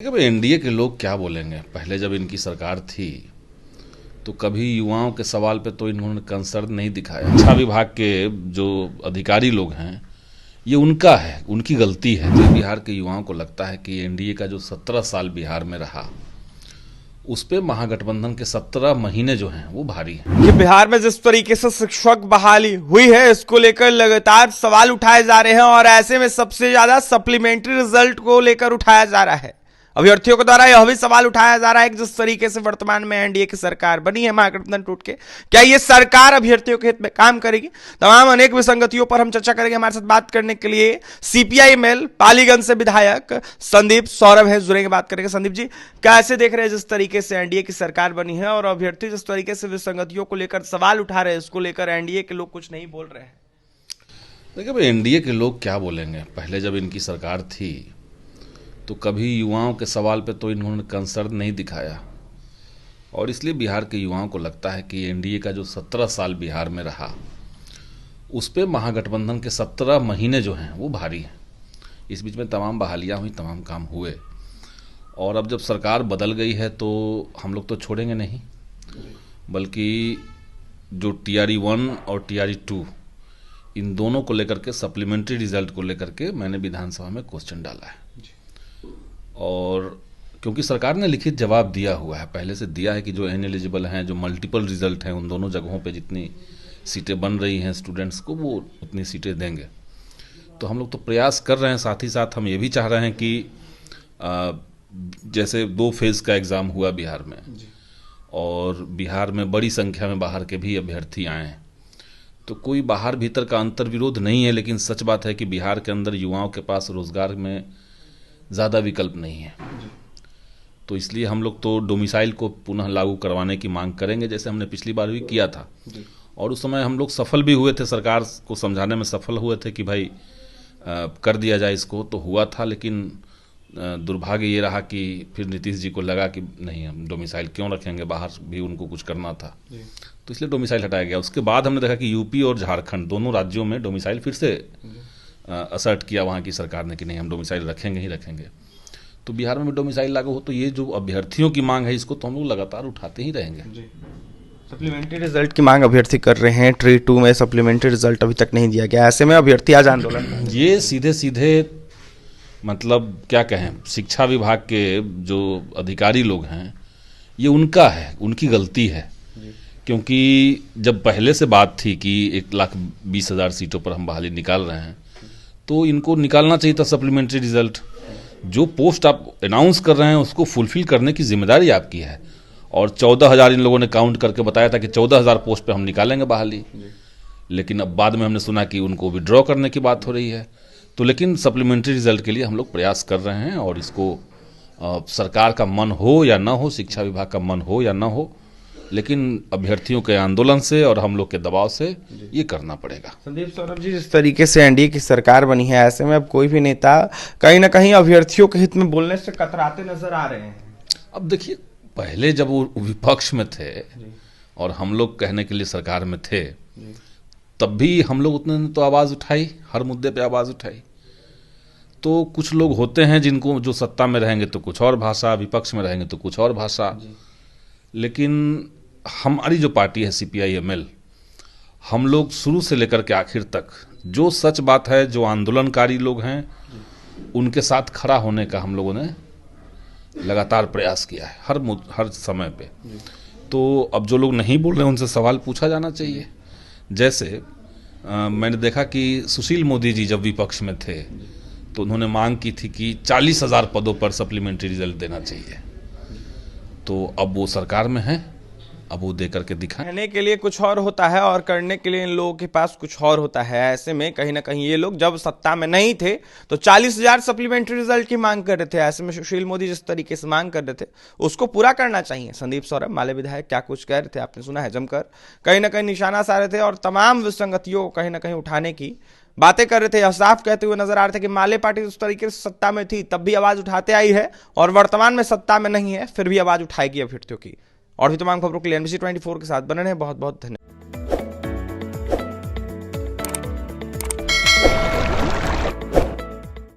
देखिए भाई, एनडीए के लोग क्या बोलेंगे। पहले जब इनकी सरकार थी तो कभी युवाओं के सवाल पे तो इन्होंने कंसर्न नहीं दिखाया। शिक्षा विभाग के जो अधिकारी लोग हैं ये उनका है, उनकी गलती है। तो बिहार के युवाओं को लगता है कि एनडीए का जो 17 साल बिहार में रहा उस पे महागठबंधन के 17 महीने जो हैं वो भारी हैं। कि बिहार में जिस तरीके से शिक्षक बहाली हुई है इसको लेकर लगातार सवाल उठाए जा रहे हैं और ऐसे में सबसे ज्यादा सप्लीमेंट्री रिजल्ट को लेकर उठाया जा रहा है। अभ्यर्थियों के द्वारा यह भी सवाल उठाया जा रहा है कि जिस तरीके से वर्तमान में एनडीए की सरकार बनी है महागठबंधन टूट के, क्या यह सरकार अभ्यर्थियों के हित में काम करेगी। तमाम अनेक विसंगतियों पर हम चर्चा करेंगे। हमारे साथ बात करने के लिए सीपीआई-एमएल पालीगंज से विधायक संदीप सौरभ है, जुड़ेंगे, बात करेंगे। संदीप जी, कैसे देख रहे हैं जिस तरीके से एनडीए की सरकार बनी है और अभ्यर्थी जिस तरीके से विसंगतियों को लेकर सवाल उठा रहे हैं, इसको लेकर एनडीए के लोग कुछ नहीं बोल रहे हैं। देखिए भाई, एनडीए के लोग क्या बोलेंगे। पहले जब इनकी सरकार थी तो कभी युवाओं के सवाल पे तो इन्होंने कंसर्न नहीं दिखाया और इसलिए बिहार के युवाओं को लगता है कि एनडीए का जो 17 साल बिहार में रहा उस पे महागठबंधन के 17 महीने जो हैं वो भारी हैं। इस बीच में तमाम बहालियां हुई, तमाम काम हुए और अब जब सरकार बदल गई है तो हम लोग तो छोड़ेंगे नहीं, बल्कि जो TRE 1 और TRE 2 इन दोनों को लेकर के, सप्लीमेंट्री रिजल्ट को लेकर के मैंने विधानसभा में क्वेश्चन डाला है। और क्योंकि सरकार ने लिखित जवाब दिया हुआ है, पहले से दिया है कि जो इनएलिजिबल हैं, जो मल्टीपल रिजल्ट हैं, उन दोनों जगहों पे जितनी सीटें बन रही हैं स्टूडेंट्स को, वो उतनी सीटें देंगे। तो हम लोग तो प्रयास कर रहे हैं। साथ ही साथ हम ये भी चाह रहे हैं कि जैसे 2 फेज़ का एग्ज़ाम हुआ बिहार में और बिहार में बड़ी संख्या में बाहर के भी अभ्यर्थी आए, तो कोई बाहर भीतर का अंतर विरोध नहीं है, लेकिन सच बात है कि बिहार के अंदर युवाओं के पास रोज़गार में ज़्यादा विकल्प नहीं है। तो इसलिए हम लोग तो डोमिसाइल को पुनः लागू करवाने की मांग करेंगे, जैसे हमने पिछली बार भी किया था। और उस समय हम लोग सफल भी हुए थे, सरकार को समझाने में सफल हुए थे कि भाई कर दिया जाए इसको, तो हुआ था। लेकिन दुर्भाग्य ये रहा कि फिर नीतीश जी को लगा कि नहीं, हम डोमिसाइल क्यों रखेंगे, बाहर भी उनको कुछ करना था, तो इसलिए डोमिसाइल हटाया गया। उसके बाद हमने देखा कि यूपी और झारखंड दोनों राज्यों में डोमिसाइल फिर से असर्ट किया वहाँ की सरकार ने कि नहीं, हम डोमिसाइल रखेंगे ही रखेंगे। तो बिहार में भी डोमिसाइल लागू हो, तो ये जो अभ्यर्थियों की मांग है इसको तो हम लोग लगातार उठाते ही रहेंगे। सप्लीमेंट्री रिजल्ट की मांग अभ्यर्थी कर रहे हैं। TRE 2 में सप्लीमेंट्री रिजल्ट अभी तक नहीं दिया गया, ऐसे में अभ्यर्थी आज आंदोलन। ये सीधे सीधे मतलब क्या कहें, शिक्षा विभाग के जो अधिकारी लोग हैं ये उनका है, उनकी गलती है। क्योंकि जब पहले से बात थी कि 1,20,000 सीटों पर हम बहाली निकाल रहे हैं तो इनको निकालना चाहिए था सप्लीमेंट्री रिजल्ट। जो पोस्ट आप अनाउंस कर रहे हैं उसको फुलफिल करने की जिम्मेदारी आपकी है। और 14,000 इन लोगों ने काउंट करके बताया था कि 14,000 पोस्ट पे हम निकालेंगे बहाली, लेकिन अब बाद में हमने सुना कि उनको विड्रॉ करने की बात हो रही है। तो लेकिन सप्लीमेंट्री रिजल्ट के लिए हम लोग प्रयास कर रहे हैं और इसको सरकार का मन हो या ना हो, शिक्षा विभाग का मन हो या ना हो, लेकिन अभ्यर्थियों के आंदोलन से और हम लोग के दबाव से ये करना पड़ेगा। संदीप सौरभ जी, जिस तरीके से एनडीए की सरकार बनी है, ऐसे में अब कोई भी नेता कहीं ना कहीं अभ्यर्थियों के हित में बोलने से कतराते नजर आ रहे हैं। अब देखिए, पहले जब वो विपक्ष में थे और हम लोग कहने के लिए सरकार में थे, तब भी हम लोग उतने तो आवाज़ उठाई, हर मुद्दे पे आवाज़ उठाई। तो कुछ लोग होते हैं जिनको जो सत्ता में रहेंगे तो कुछ और भाषा, विपक्ष में रहेंगे तो कुछ और भाषा। लेकिन हमारी जो पार्टी है सीपीआई-एमएल, हम लोग शुरू से लेकर के आखिर तक जो सच बात है, जो आंदोलनकारी लोग हैं उनके साथ खड़ा होने का हम लोगों ने लगातार प्रयास किया है हर समय पे। तो अब जो लोग नहीं बोल रहे हैं उनसे सवाल पूछा जाना चाहिए। जैसे मैंने देखा कि सुशील मोदी जी जब विपक्ष में थे तो उन्होंने मांग की थी कि 40,000 पदों पर सप्लीमेंट्री रिजल्ट देना चाहिए। तो अब वो सरकार में है, अब वो दे करके दिखाएं। कहने के लिए कुछ और होता है और करने के लिए इन लोगों के पास कुछ और होता है। ऐसे में कहीं ना कहीं ये लोग जब सत्ता में नहीं थे तो 40,000 सप्लीमेंट्री रिजल्ट की मांग कर रहे थे। ऐसे में सुशील मोदी जिस तरीके से मांग कर रहे थे उसको पूरा करना चाहिए। संदीप सौरभ, माले विधायक, क्या कुछ कह रहे थे, आपने सुना है जमकर, कहीं ना कहीं निशाना साध रहे थे और तमाम विसंगतियों को कहीं ना कहीं उठाने की बातें कर रहे थे। यह साफ कहते हुए नजर आ रहे थे कि माले पार्टी उस तरीके से सत्ता में थी तब भी आवाज उठाते आई है और वर्तमान में सत्ता में नहीं है फिर भी आवाज उठाएगी अभ्यर्थियों की। और भी तमाम खबरों के लिए NBC 24 के साथ बने रहें। बहुत बहुत धन्यवाद।